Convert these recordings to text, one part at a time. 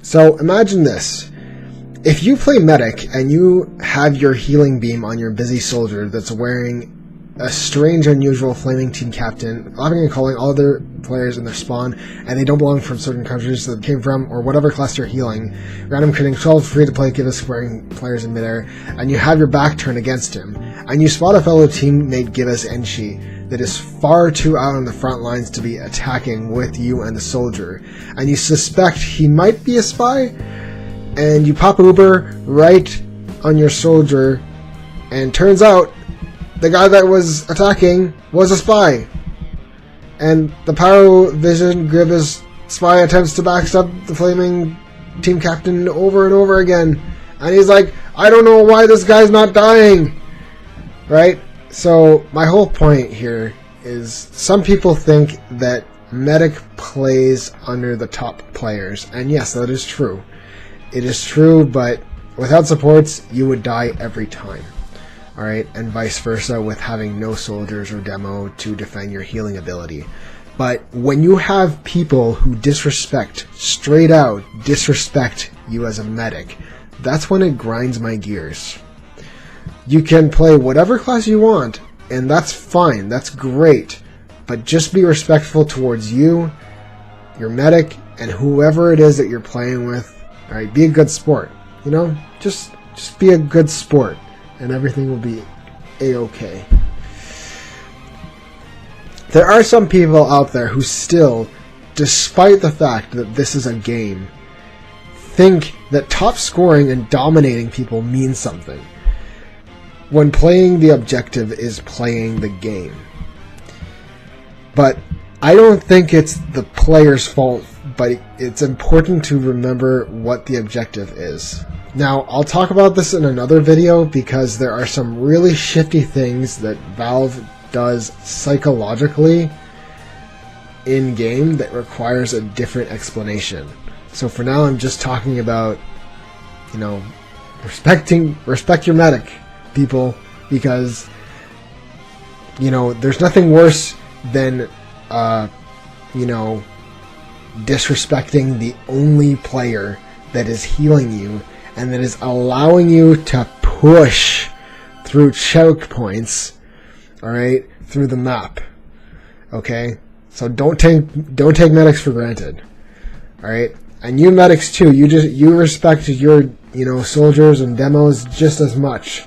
So imagine this. If you play medic and you have your healing beam on your busy soldier that's wearing a strange, unusual flaming team captain, laughing and calling all other players in their spawn, and they don't belong from certain countries that they came from, or whatever class you're healing, random creating 12 free-to-play give-us-squaring players in midair, and you have your back turned against him, and you spot a fellow teammate Give-us Enchi that is far too out on the front lines to be attacking with you and the soldier, and you suspect he might be a spy, and you pop Uber right on your soldier, and turns out the guy that was attacking was a spy. And the Pyro Vision Grievous spy attempts to backstab the flaming team captain over and over again. And he's like, I don't know why this guy's not dying. Right? So my whole point here is some people think that medic plays under the top players. And yes, that is true. It is true, but without supports, you would die every time. Alright, and vice versa with having no soldiers or demo to defend your healing ability. But when you have people who straight out disrespect you as a medic, that's when it grinds my gears. You can play whatever class you want, and that's fine, that's great, but just be respectful towards you, your medic, and whoever it is that you're playing with. Alright, be a good sport, you know? Just be a good sport. And everything will be a-okay. There are some people out there who still, despite the fact that this is a game, think that top scoring and dominating people means something, when playing the objective is playing the game. But I don't think it's the player's fault, but it's important to remember what the objective is. Now, I'll talk about this in another video because there are some really shifty things that Valve does psychologically in-game that requires a different explanation. So for now, I'm just talking about, you know, respect your medic, people, because, you know, there's nothing worse than, you know, disrespecting the only player that is healing you and that is allowing you to push through choke points, alright, through the map. Okay? So don't take medics for granted. Alright? And you medics too, you respect your, you know, soldiers and demos just as much.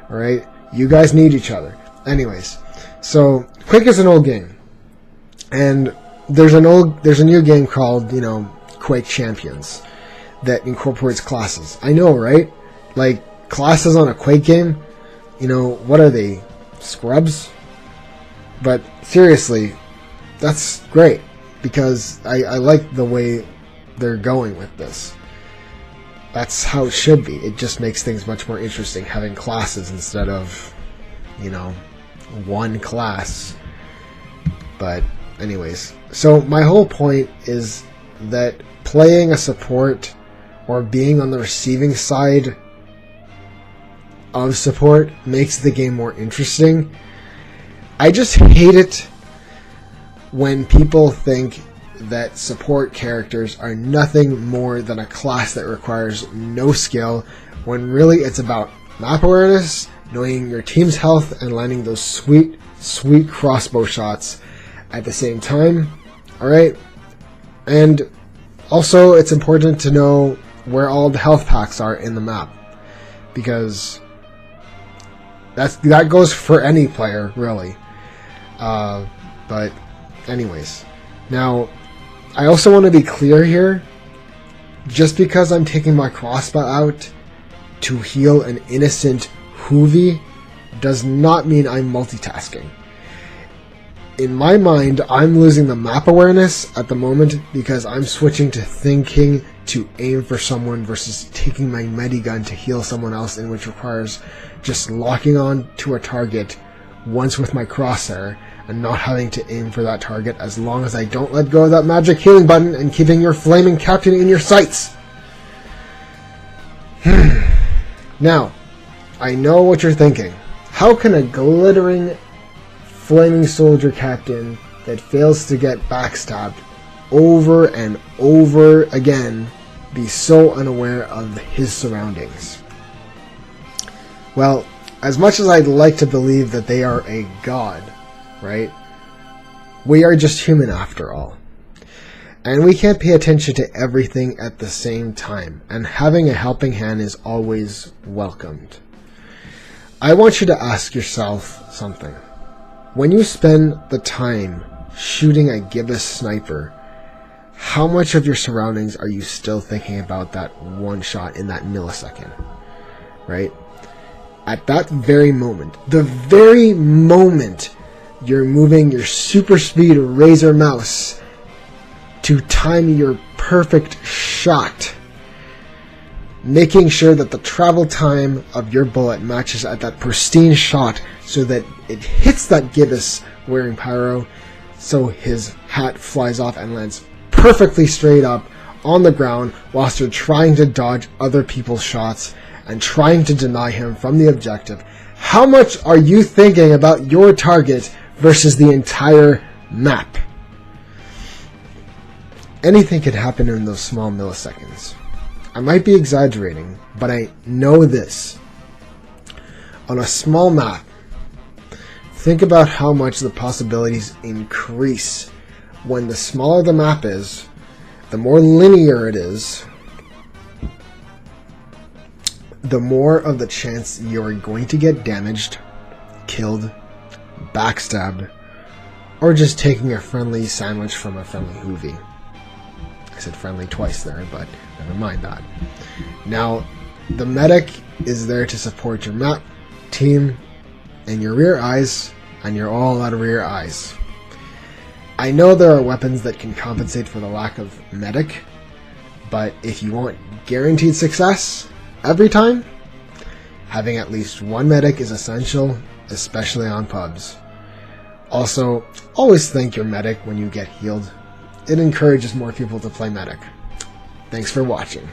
Alright? You guys need each other. Anyways, so Quake is an old game. And there's a new game called, you know, Quake Champions, that incorporates classes. I know, right? Like, classes on a Quake game? You know, what are they? Scrubs? But seriously, that's great, because I like the way they're going with this. That's how it should be. It just makes things much more interesting, having classes instead of, you know, one class. But anyways, so my whole point is that playing a support or being on the receiving side of support makes the game more interesting. I just hate it when people think that support characters are nothing more than a class that requires no skill, when really it's about map awareness, knowing your team's health, and landing those sweet, sweet crossbow shots at the same time. Alright? And also, it's important to know where all the health packs are in the map, because that goes for any player, really. But anyways, now I also want to be clear here. Just because I'm taking my crossbow out to heal an innocent Hoovy does not mean I'm multitasking. In my mind, I'm losing the map awareness at the moment because I'm switching to thinking to aim for someone versus taking my medigun to heal someone else, in which requires just locking on to a target once with my crosshair and not having to aim for that target as long as I don't let go of that magic healing button and keeping your flaming captain in your sights. Now, I know what you're thinking. How can a glittering flaming soldier captain that fails to get backstabbed over and over again be so unaware of his surroundings? Well, as much as I'd like to believe that they are a god, right? We are just human after all. And we can't pay attention to everything at the same time, and having a helping hand is always welcomed. I want you to ask yourself something. When you spend the time shooting a gibbous sniper, how much of your surroundings are you still thinking about that one shot in that millisecond? Right? At that very moment, the very moment you're moving your super speed razor mouse to time your perfect shot, making sure that the travel time of your bullet matches at that pristine shot so that it hits that gibbous wearing pyro, so his hat flies off and lands perfectly straight up on the ground whilst you're trying to dodge other people's shots and trying to deny him from the objective. How much are you thinking about your target versus the entire map? Anything can happen in those small milliseconds. I might be exaggerating, but I know this. On a small map, think about how much the possibilities increase when the smaller the map is, the more linear it is, the more of the chance you're going to get damaged, killed, backstabbed, or just taking a friendly sandwich from a friendly hoovie. I said friendly twice there, but never mind that. Now, the medic is there to support your map, team, and your rear eyes, and you're all out of rear eyes. I know there are weapons that can compensate for the lack of medic, but if you want guaranteed success every time, having at least one medic is essential, especially on pubs. Also, always thank your medic when you get healed. It encourages more people to play medic. Thanks for watching.